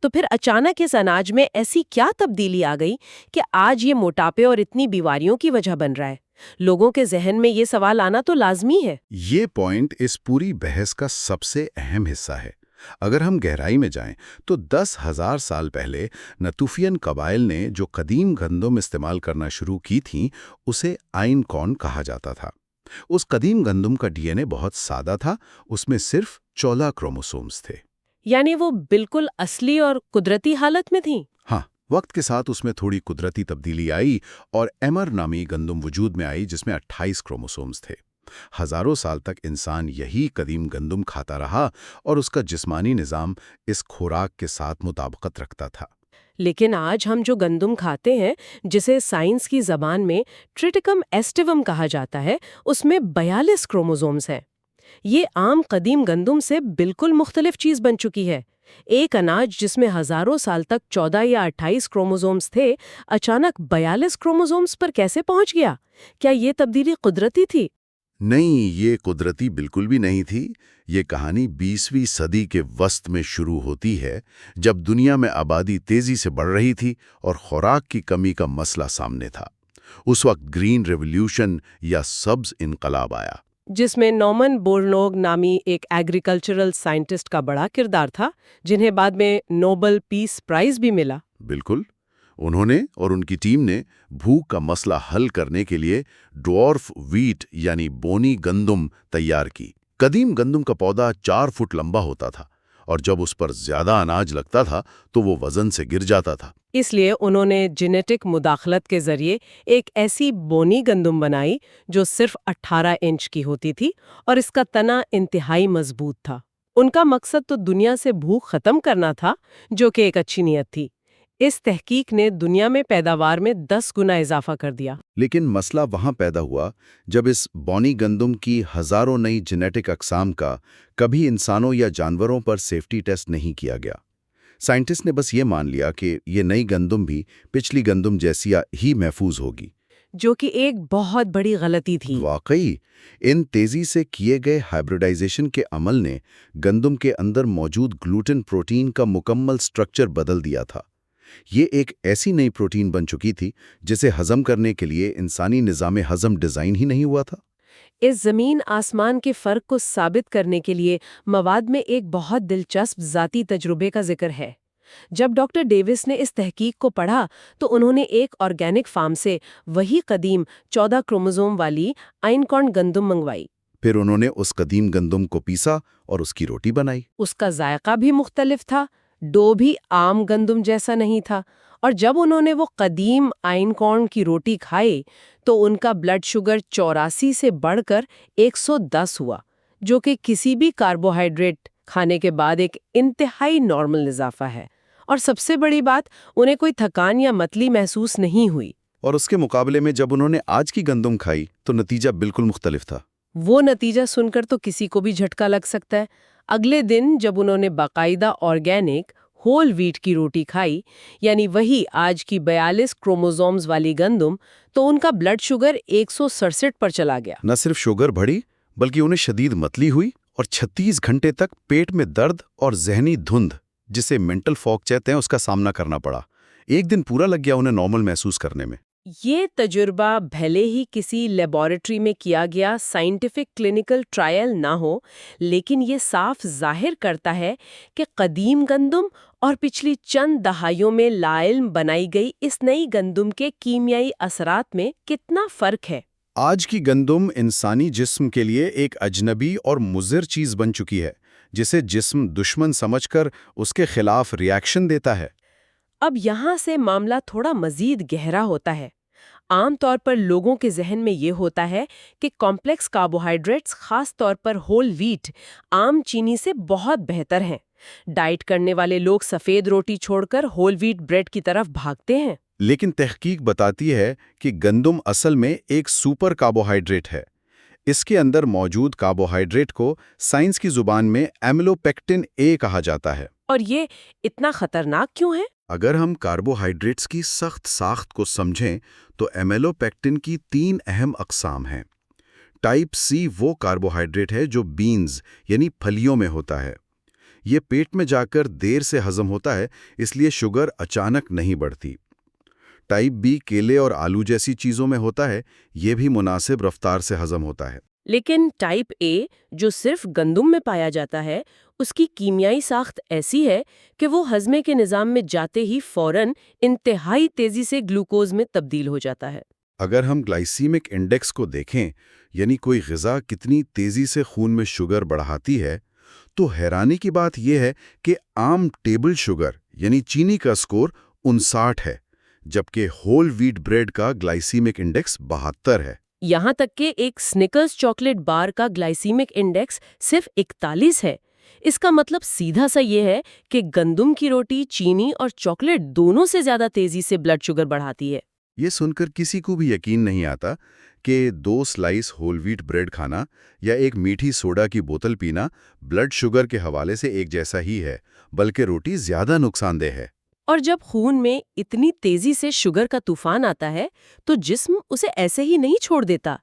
تو پھر اچانک اس اناج میں ایسی کیا تبدیلی آ گئی کہ آج یہ موٹاپے اور اتنی بیماریوں کی وجہ بن رہا ہے؟ لوگوں کے ذہن میں یہ سوال آنا تو لازمی ہے۔ یہ پوائنٹ اس پوری بحث کا سب سے اہم حصہ ہے۔ اگر ہم گہرائی میں جائیں تو 10,000 سال پہلے نتوفین قبائل نے جو قدیم گندم استعمال کرنا شروع کی تھیں اسے آئن کارن کہا جاتا تھا۔ اس قدیم گندم کا ڈی این اے بہت سادہ تھا، اس میں صرف 14 کروموسومز تھے۔ یعنی وہ بالکل اصلی اور قدرتی حالت میں تھیں۔ ہاں، وقت کے ساتھ اس میں تھوڑی قدرتی تبدیلی آئی اور ایمر نامی گندم وجود میں آئی جس میں 28 کروموسومز تھے۔ ہزاروں سال تک انسان یہی قدیم گندم کھاتا رہا اور اس کا جسمانی نظام اس خوراک کے ساتھ مطابقت رکھتا تھا۔ لیکن آج ہم جو گندم کھاتے ہیں، جسے سائنس کی زبان میں ٹریٹیکم ایسٹیوم کہا جاتا ہے، اس میں 42 کروموزومز ہیں۔ یہ عام قدیم گندم سے بالکل مختلف چیز بن چکی ہے۔ ایک اناج جس میں ہزاروں سال تک 14 یا 28 کروموزومز تھے، اچانک 42 کروموزومز پر کیسے پہنچ گیا؟ کیا یہ تبدیلی قدرتی تھی؟ نہیں، یہ قدرتی بالکل بھی نہیں تھی۔ یہ کہانی 20ویں صدی کے وسط میں شروع ہوتی ہے، جب دنیا میں آبادی تیزی سے بڑھ رہی تھی اور خوراک کی کمی کا مسئلہ سامنے تھا۔ اس وقت گرین ریولوشن یا سبز انقلاب آیا۔ جس میں نارمن بورلوگ نامی ایک ایگریکلچرل سائنٹسٹ کا بڑا کردار تھا، جنہیں بعد میں نوبل پیس پرائز بھی ملا۔ بالکل، انہوں نے اور ان کی ٹیم نے بھوک کا مسئلہ حل کرنے کے لیے ڈوارف ویٹ یعنی بونی گندم تیار کی۔ قدیم گندم کا پودا 4 فٹ لمبا ہوتا تھا اور جب اس پر زیادہ اناج لگتا تھا تو وہ وزن سے گر جاتا تھا۔ اس لیے انہوں نے جینیٹک مداخلت کے ذریعے ایک ایسی بونی گندم بنائی جو صرف 18 انچ کی ہوتی تھی اور اس کا تنا انتہائی مضبوط تھا۔ ان کا مقصد تو دنیا سے بھوک ختم کرنا تھا، جو کہ ایک اچھی نیت تھی۔ اس تحقیق نے دنیا میں پیداوار میں 10 گنا اضافہ کر دیا۔ لیکن مسئلہ وہاں پیدا ہوا جب اس بونی گندم کی ہزاروں نئی جینیٹک اقسام کا کبھی انسانوں یا جانوروں پر سیفٹی ٹیسٹ نہیں کیا گیا۔ سائنٹسٹ نے بس یہ مان لیا کہ یہ نئی گندم بھی پچھلی گندم جیسی ہی محفوظ ہوگی، جو کہ ایک بہت بڑی غلطی تھی۔ واقعی ان تیزی سے کیے گئے ہائبریڈائزیشن کے عمل نے گندم کے اندر موجود گلوٹن پروٹین کا مکمل سٹرکچر بدل دیا تھا۔ یہ ایک ایسی نئی پروٹین بن چکی تھی جسے ہضم کرنے کے لیے انسانی نظام ہضم ڈیزائن ہی نہیں ہوا تھا۔ اس زمین آسمان کے فرق کو ثابت کرنے کے لیے مواد میں ایک بہت دلچسپ ذاتی تجربے کا ذکر ہے۔ جب ڈاکٹر ڈیوس نے اس تحقیق کو پڑھا تو انہوں نے ایک آرگینک فارم سے وہی قدیم 14 کروموزوم والی آئن کارن گندم منگوائی۔ پھر انہوں نے اس قدیم گندم کو پیسا اور اس کی روٹی بنائی۔ اس کا ذائقہ بھی مختلف تھا، ڈو بھی عام گندم جیسا نہیں تھا، اور جب انہوں نے وہ قدیم آئن کارن کی روٹی کھائی تو ان کا بلڈ شوگر 84 سے بڑھ کر 110 ہوا، جو کہ کسی بھی کاربوہائیڈریٹ کھانے کے بعد ایک انتہائی نارمل اضافہ ہے۔ اور سب سے بڑی بات، انہیں کوئی تھکان یا متلی محسوس نہیں ہوئی۔ اور اس کے مقابلے میں جب انہوں نے آج کی گندم کھائی تو نتیجہ بالکل مختلف تھا۔ وہ نتیجہ سن کر تو کسی کو بھی جھٹکا لگ سکتا ہے۔ اگلے دن جب انہوں نے باقاعدہ آرگینک ہول ویٹ کی روٹی کھائی، یعنی وہی آج کی 42 کروموزومز والی گندم، تو ان کا بلڈ شوگر 167 پر چلا گیا۔ نہ صرف شوگر بڑھی بلکہ انہیں شدید متلی ہوئی اور 36 گھنٹے تک پیٹ میں درد اور ذہنی دھند، جسے مینٹل فاگ کہتے ہیں، اس کا سامنا کرنا پڑا۔ ایک دن پورا لگ گیا انہیں نارمل محسوس کرنے میں۔ یہ تجربہ بھلے ہی کسی لیبارٹری میں کیا گیا سائنٹیفک کلینکل ٹرائل نہ ہو، لیکن یہ صاف ظاہر کرتا ہے کہ قدیم گندم اور پچھلی چند دہائیوں میں لاعلم بنائی گئی اس نئی گندم کے کیمیائی اثرات میں کتنا فرق ہے۔ آج کی گندم انسانی جسم کے لیے ایک اجنبی اور مضر چیز بن چکی ہے، جسے جسم دشمن سمجھ کر اس کے خلاف ری ایکشن دیتا ہے۔ اب یہاں سے معاملہ تھوڑا مزید گہرا ہوتا ہے۔ عام طور پر لوگوں کے ذہن میں یہ ہوتا ہے کہ کمپلیکس کاربوہائیڈریٹس، خاص طور پر ہول ویٹ، عام چینی سے بہت بہتر ہیں۔ ڈائٹ کرنے والے لوگ سفید روٹی چھوڑ کر ہول ویٹ بریڈ کی طرف بھاگتے ہیں۔ لیکن تحقیق بتاتی ہے کہ گندم اصل میں ایک سپر کاربوہائیڈریٹ ہے۔ اس کے اندر موجود کاربوہائیڈریٹ کو سائنس کی زبان میں ایملوپیکٹن اے کہا جاتا ہے۔ اور یہ اتنا خطرناک کیوں ہے؟ اگر ہم کاربوہائیڈریٹس کی سخت ساخت کو سمجھیں تو ایمیلوپیکٹن کی 3 اہم اقسام ہیں۔ ٹائپ سی وہ کاربوہائیڈریٹ ہے جو بینز یعنی پھلیوں میں ہوتا ہے۔ یہ پیٹ میں جا کر دیر سے ہضم ہوتا ہے، اس لیے شوگر اچانک نہیں بڑھتی۔ ٹائپ بی کیلے اور آلو جیسی چیزوں میں ہوتا ہے، یہ بھی مناسب رفتار سے ہضم ہوتا ہے۔ لیکن ٹائپ اے جو صرف گندم میں پایا جاتا ہے، اس کی کیمیائی ساخت ایسی ہے کہ وہ ہضمے کے نظام میں جاتے ہی فوراً انتہائی تیزی سے گلوکوز میں تبدیل ہو جاتا ہے۔ اگر ہم گلائسیمک انڈیکس کو دیکھیں، یعنی کوئی غذا کتنی تیزی سے خون میں شوگر بڑھاتی ہے، تو حیرانی کی بات یہ ہے کہ عام ٹیبل شوگر یعنی چینی کا سکور 59 ہے، جبکہ ہول ویٹ بریڈ کا گلائسیمک انڈیکس 72 ہے۔ یہاں تک کہ ایک سنیکرز چاکلیٹ بار کا گلائسیمک انڈیکس صرف 41 ہے۔ اس کا مطلب سیدھا سا یہ ہے کہ گندم کی روٹی چینی اور چاکلیٹ دونوں سے زیادہ تیزی سے بلڈ شوگر بڑھاتی ہے۔ یہ سن کر کسی کو بھی یقین نہیں آتا کہ 2 سلائس ہول ویٹ بریڈ کھانا یا ایک میٹھی سوڈا کی بوتل پینا بلڈ شوگر کے حوالے سے ایک جیسا ہی ہے، بلکہ روٹی زیادہ نقصان دہ ہے۔ اور جب خون میں اتنی تیزی سے شوگر کا طوفان آتا ہے تو جسم اسے ایسے ہی نہیں چھوڑ دیتا۔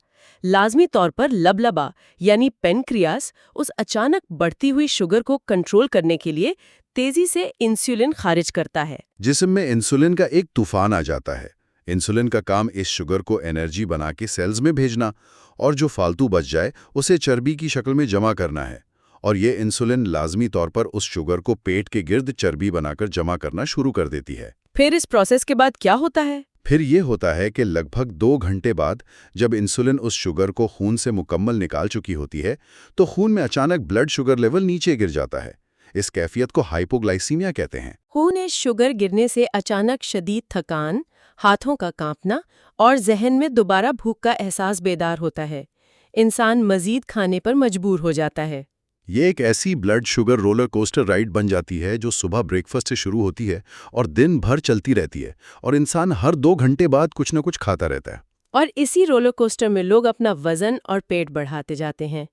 لازمی طور پر لبلبا یعنی پینکریاس اس اچانک بڑھتی ہوئی شوگر کو کنٹرول کرنے کے لیے تیزی سے انسولین خارج کرتا ہے۔ جسم میں انسولین کا ایک طوفان آ جاتا ہے۔ انسولین کا کام اس شوگر کو انرجی بنا کے سیلز میں بھیجنا، اور جو فالتو بچ جائے اسے چربی کی شکل میں جمع کرنا ہے۔ اور یہ انسولین لازمی طور پر اس شوگر کو پیٹ کے گرد چربی بنا کر جمع کرنا شروع کر دیتی ہے۔ پھر اس پروسیس کے بعد کیا ہوتا ہے؟ پھر یہ ہوتا ہے کہ لگ بھگ 2 گھنٹے بعد جب انسولین اس شوگر کو خون سے مکمل نکال چکی ہوتی ہے تو خون میں اچانک بلڈ شوگر لیول نیچے گر جاتا ہے۔ اس کیفیت کو ہائپوگلائسیمیا کہتے ہیں۔ خون میں شوگر گرنے سے اچانک شدید تھکان، ہاتھوں کا کانپنا اور ذہن میں دوبارہ بھوک کا احساس بیدار ہوتا ہے۔ انسان مزید کھانے پر مجبور ہو جاتا ہے۔ یہ ایک ایسی blood sugar roller coaster ride بن جاتی ہے جو صبح بریک فاسٹ سے شروع ہوتی ہے اور دن بھر چلتی رہتی ہے، اور انسان ہر 2 گھنٹے بعد کچھ نہ کچھ کھاتا رہتا ہے۔ اور اسی رولر کوسٹر میں لوگ اپنا وزن اور پیٹ بڑھاتے جاتے ہیں۔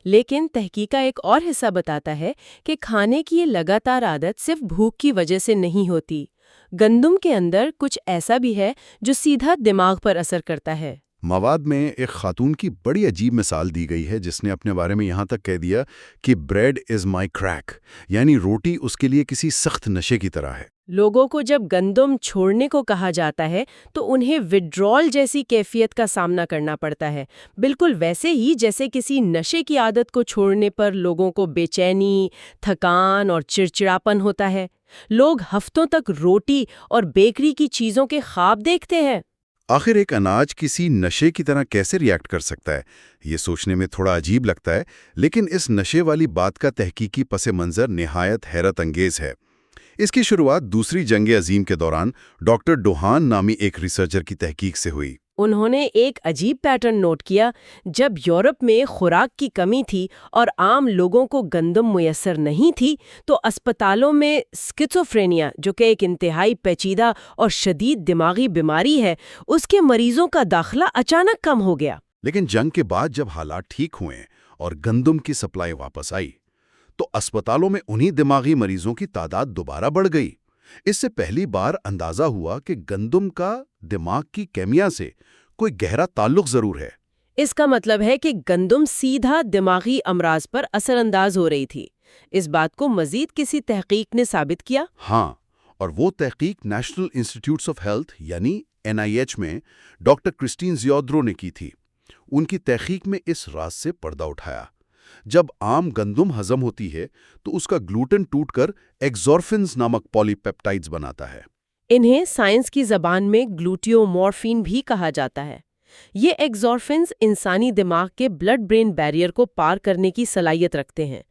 لیکن تحقیق کا ایک اور حصہ بتاتا ہے کہ کھانے کی یہ لگاتار عادت صرف بھوک کی وجہ سے نہیں ہوتی۔ گندم کے اندر کچھ ایسا بھی ہے جو سیدھا دماغ پر اثر کرتا ہے۔ مواد میں ایک خاتون کی بڑی عجیب مثال دی گئی ہے جس نے اپنے بارے میں یہاں تک کہہ دیا کہ بریڈ از مائی کریک، یعنی روٹی اس کے لیے کسی سخت نشے کی طرح ہے۔ لوگوں کو جب گندم چھوڑنے کو کہا جاتا ہے تو انہیں وڈرال جیسی کیفیت کا سامنا کرنا پڑتا ہے، بالکل ویسے ہی جیسے کسی نشے کی عادت کو چھوڑنے پر لوگوں کو بے چینی، تھکان اور چڑچڑاپن ہوتا ہے۔ لوگ ہفتوں تک روٹی اور بیکری کی چیزوں کے خواب دیکھتے ہیں۔ آخر ایک اناج کسی نشے کی طرح کیسے ریئیکٹ کر سکتا ہے، یہ سوچنے میں تھوڑا عجیب لگتا ہے، لیکن اس نشے والی بات کا تحقیقی پس منظر نہایت حیرت انگیز ہے۔ اس کی شروعات دوسری جنگ عظیم کے دوران ڈاکٹر ڈوہان نامی ایک ریسرچر کی تحقیق سے ہوئی۔ انہوں نے ایک عجیب پیٹرن نوٹ کیا۔ جب یورپ میں خوراک کی کمی تھی اور عام لوگوں کو گندم میسر نہیں تھی تو اسپتالوں میں اسکیزوفرینیا، جو کہ ایک انتہائی پیچیدہ اور شدید دماغی بیماری ہے، اس کے مریضوں کا داخلہ اچانک کم ہو گیا۔ لیکن جنگ کے بعد جب حالات ٹھیک ہوئے اور گندم کی سپلائی واپس آئی تو اسپتالوں میں انہی دماغی مریضوں کی تعداد دوبارہ بڑھ گئی۔ اس سے پہلی بار اندازہ ہوا کہ گندم کا دماغ کی کیمیا سے کوئی گہرا تعلق ضرور ہے۔ اس کا مطلب ہے کہ گندم سیدھا دماغی امراض پر اثر انداز ہو رہی تھی۔ اس بات کو مزید کسی تحقیق نے ثابت کیا؟ ہاں، اور وہ تحقیق نیشنل انسٹیٹیوٹس آف ہیلتھ یعنی NIH میں ڈاکٹر کرسٹین زیودرو نے کی تھی۔ ان کی تحقیق میں اس راز سے پردہ اٹھایا۔ جب عام گندم ہضم ہوتی ہے تو اس کا گلوٹن ٹوٹ کر ایکزورفنز نامک پولی پیپٹائڈز بناتا ہے۔ انہیں سائنس کی زبان میں گلوٹیومورفین بھی کہا جاتا ہے۔ یہ ایکزورفنز انسانی دماغ کے بلڈ برین بیریئر کو پار کرنے کی صلاحیت رکھتے ہیں۔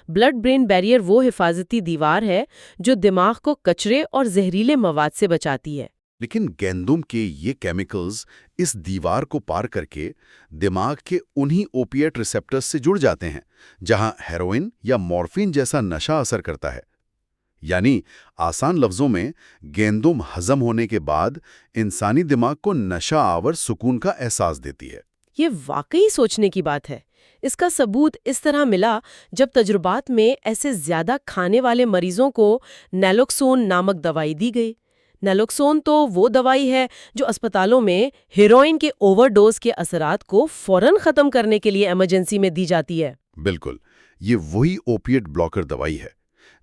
بلڈ برین بیریئر وہ حفاظتی دیوار ہے جو دماغ کو کچرے اور زہریلے مواد سے بچاتی ہے۔ لیکن گندم کے یہ کیمیکلز اس دیوار کو پار کر کے دماغ کے انہی اوپیٹ ریسپٹرز سے جڑ جاتے ہیں جہاں ہیروئن یا مورفین جیسا نشہ اثر کرتا ہے۔ یعنی آسان لفظوں میں گندم ہضم ہونے کے بعد انسانی دماغ کو نشہ آور سکون کا احساس دیتی ہے۔ یہ واقعی سوچنے کی بات ہے۔ اس کا ثبوت اس طرح ملا جب تجربات میں ایسے زیادہ کھانے والے مریضوں کو نیلوکسون نامک دوائی دی گئی۔ نیلوکسون تو وہ دوائی ہے جو اسپتالوں میں ہیروئن کے اوور ڈوز کے اثرات کو فوراً ختم کرنے کے لیے ایمرجنسی میں دی جاتی ہے۔ بالکل، یہ وہی اوپیٹ بلاکر دوائی ہے۔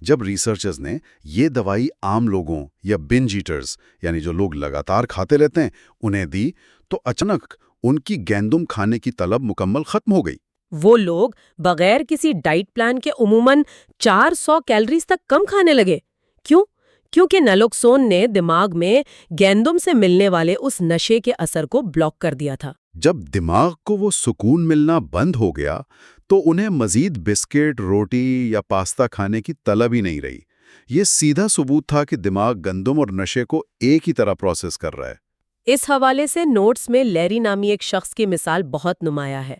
جب ریسرچرز نے یہ دوائی عام لوگوں یا بنج ایٹرز یعنی جو لوگ لگاتار کھاتے رہتے ہیں انہیں دی تو اچانک ان کی گندم کھانے کی طلب مکمل ختم ہو گئی۔ وہ لوگ بغیر کسی ڈائٹ پلان کے عموماً 400 کیلریز تک کم کھانے لگے۔ کیوں؟ کیونکہ نالوکسون نے دماغ میں گندم سے ملنے والے اس نشے کے اثر کو بلاک کر دیا تھا۔ جب دماغ کو وہ سکون ملنا بند ہو گیا تو انہیں مزید بسکٹ، روٹی یا پاستا کھانے کی طلب ہی نہیں رہی۔ یہ سیدھا ثبوت تھا کہ دماغ گندم اور نشے کو ایک ہی طرح پروسیس کر رہا ہے۔ اس حوالے سے نوٹس میں لیری نامی ایک شخص کی مثال بہت نمایاں ہے۔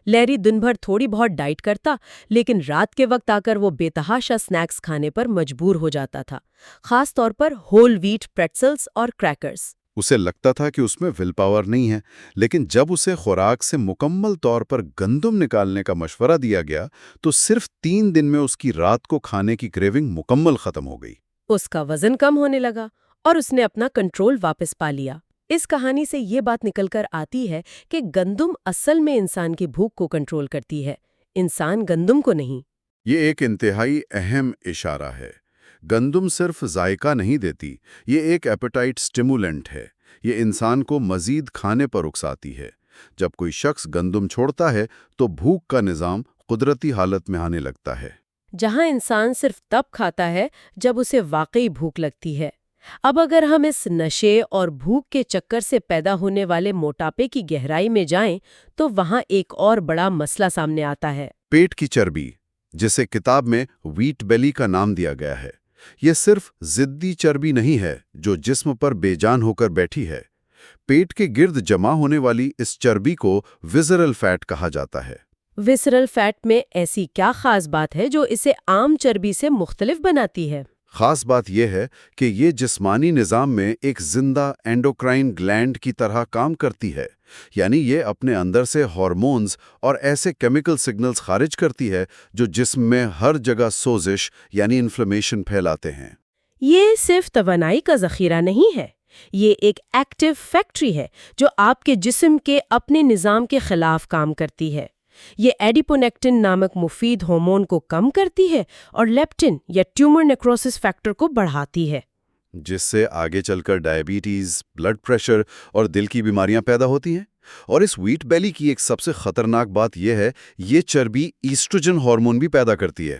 لیری دن بھر تھوڑی بہت ڈائٹ کرتا، لیکن رات کے وقت آ کر وہ بے تحاشا سنیکس کھانے پر مجبور ہو جاتا تھا، خاص طور پر ہول ویٹ پریٹزلز اور کریکرز۔ اسے لگتا تھا کہ اس میں ول پاور نہیں ہے، لیکن جب اسے خوراک سے مکمل طور پر گندم نکالنے کا مشورہ دیا گیا تو صرف 3 دن میں اس کی رات کو کھانے کی کریونگ مکمل ختم ہو گئی۔ اس کا وزن کم ہونے لگا اور اس نے اپنا کنٹرول واپس پا لیا۔ اس کہانی سے یہ بات نکل کر آتی ہے کہ گندم اصل میں انسان کی بھوک کو کنٹرول کرتی ہے، انسان گندم کو نہیں۔ یہ ایک انتہائی اہم اشارہ ہے۔ گندم صرف ذائقہ نہیں دیتی، یہ ایک ایپیٹائٹ سٹیمولنٹ ہے۔ یہ انسان کو مزید کھانے پر اکساتی ہے۔ جب کوئی شخص گندم چھوڑتا ہے تو بھوک کا نظام قدرتی حالت میں آنے لگتا ہے۔ جہاں انسان صرف تب کھاتا ہے جب اسے واقعی بھوک لگتی ہے۔ اب اگر ہم اس نشے اور بھوک کے چکر سے پیدا ہونے والے موٹاپے کی گہرائی میں جائیں تو وہاں ایک اور بڑا مسئلہ سامنے آتا ہے۔ پیٹ کی چربی، جسے کتاب میں ویٹ بیلی کا نام دیا گیا ہے، یہ صرف ضدی چربی نہیں ہے جو جسم پر بے جان ہو کر بیٹھی ہے۔ پیٹ کے گرد جمع ہونے والی اس چربی کو ویسرل فیٹ کہا جاتا ہے۔ ویسرل فیٹ میں ایسی کیا خاص بات ہے جو اسے عام چربی سے مختلف بناتی ہے؟ خاص بات یہ ہے کہ یہ جسمانی نظام میں ایک زندہ اینڈوکرائن گلینڈ کی طرح کام کرتی ہے، یعنی یہ اپنے اندر سے ہارمونز اور ایسے کیمیکل سگنلز خارج کرتی ہے جو جسم میں ہر جگہ سوزش یعنی انفلیمیشن پھیلاتے ہیں۔ یہ صرف توانائی کا ذخیرہ نہیں ہے، یہ ایک ایکٹیو فیکٹری ہے جو آپ کے جسم کے اپنے نظام کے خلاف کام کرتی ہے۔ یہ ایڈیپونیکٹن نامک مفید ہارمون کو کم کرتی ہے اور لیپٹن یا ٹیومر نیکروسس فیکٹر کو بڑھاتی ہے، جس سے آگے چل کر ڈائبٹیز، بلڈ پریشر اور دل کی بیماریاں پیدا ہوتی ہیں۔ اور اس ویٹ بیلی کی ایک سب سے خطرناک بات یہ ہے، یہ چربی ایسٹروجن ہارمون بھی پیدا کرتی ہے۔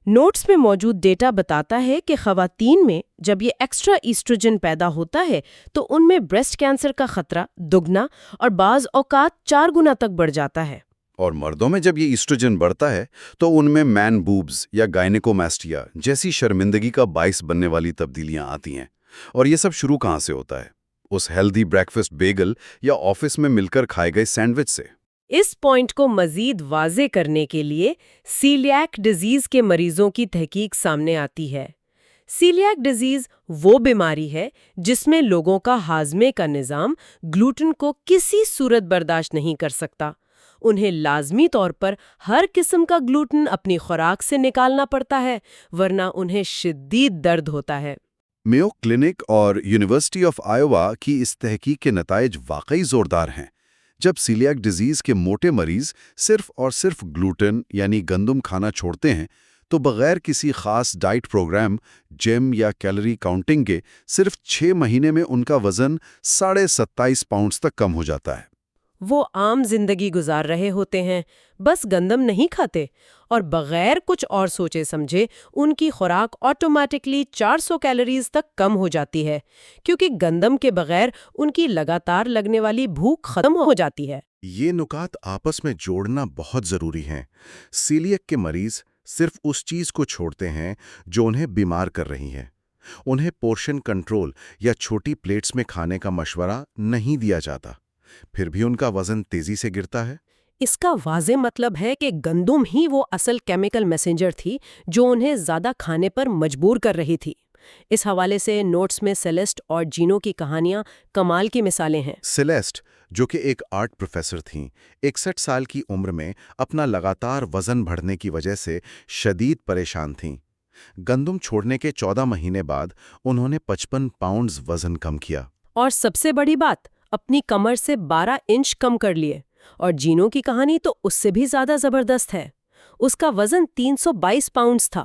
نوٹس میں موجود ڈیٹا بتاتا ہے کہ خواتین میں جب یہ ایکسٹرا ایسٹروجن پیدا ہوتا ہے تو ان میں بریسٹ کینسر کا خطرہ دگنا اور بعض اوقات 4 گنا تک بڑھ جاتا ہے۔ اور مردوں میں جب یہ ایسٹروجن بڑھتا ہے تو ان میں مین بوبز یا گائنیکوماسٹیا جیسی شرمندگی کا باعث بننے والی تبدیلیاں آتی ہیں۔ اور یہ سب شروع کہاں سے ہوتا ہے؟ اس ہیلدی بریکفسٹ بیگل یا آفس میں مل کر کھائے گئے سینڈوچ سے۔ اس پوائنٹ کو مزید واضح کرنے کے لیے سیلیاک ڈیزیز کے مریضوں کی تحقیق سامنے آتی ہے۔ سیلیاک ڈیزیز وہ بیماری ہے جس میں لوگوں کا ہاضمے کا نظام گلوٹن کو کسی صورت برداشت نہیں کر سکتا۔ انہیں لازمی طور پر ہر قسم کا گلوٹن اپنی خوراک سے نکالنا پڑتا ہے، ورنہ انہیں شدید درد ہوتا ہے۔ میو کلینک اور یونیورسٹی آف آئیوا کی اس تحقیق کے نتائج واقعی زوردار ہیں۔ جب سیلیاک ڈیزیز کے موٹے مریض صرف اور صرف گلوٹن یعنی گندم کھانا چھوڑتے ہیں تو بغیر کسی خاص ڈائٹ پروگرام، جم یا کیلری کاؤنٹنگ کے صرف 6 مہینے میں ان کا وزن 27.5 پاؤنڈز تک کم ہو جاتا ہے۔ وہ عام زندگی گزار رہے ہوتے ہیں، بس گندم نہیں کھاتے، اور بغیر کچھ اور سوچے سمجھے ان کی خوراک آٹومیٹکلی 400 کیلوریز تک کم ہو جاتی ہے، کیونکہ گندم کے بغیر ان کی لگاتار لگنے والی بھوک ختم ہو جاتی ہے۔ یہ نکات آپس میں جوڑنا بہت ضروری ہیں۔ سیلیاک کے مریض صرف اس چیز کو چھوڑتے ہیں جو انہیں بیمار کر رہی ہے۔ انہیں پورشن کنٹرول یا چھوٹی پلیٹس میں کھانے کا مشورہ نہیں دیا جاتا، پھر بھی ان کا وزن تیزی سے گرتا ہے۔ اس کا واضح مطلب ہے کہ گندم ہی وہ اصل کیمیکل میسنجر تھی جو انہیں زیادہ کھانے پر مجبور کر رہی تھی۔ اس حوالے سے نوٹس میں سیلیسٹ اور جینو کی کہانیاں کمال کی مثالیں ہیں۔ سیلیسٹ، جو کہ ایک آرٹ پروفیسر تھیں، 61 سال کی عمر میں اپنا لگاتار وزن بڑھنے کی وجہ سے شدید پریشان تھیں۔ گندم چھوڑنے کے 14 مہینے بعد انہوں نے 55 پاؤنڈز وزن کم کیا۔ اور سب سے بڑی بات، اپنی کمر سے 12 انچ کم کر لیے۔ اور جینو کی کہانی تو اس سے بھی زیادہ زبردست ہے۔ اس کا وزن 322 پاؤنڈز تھا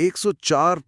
104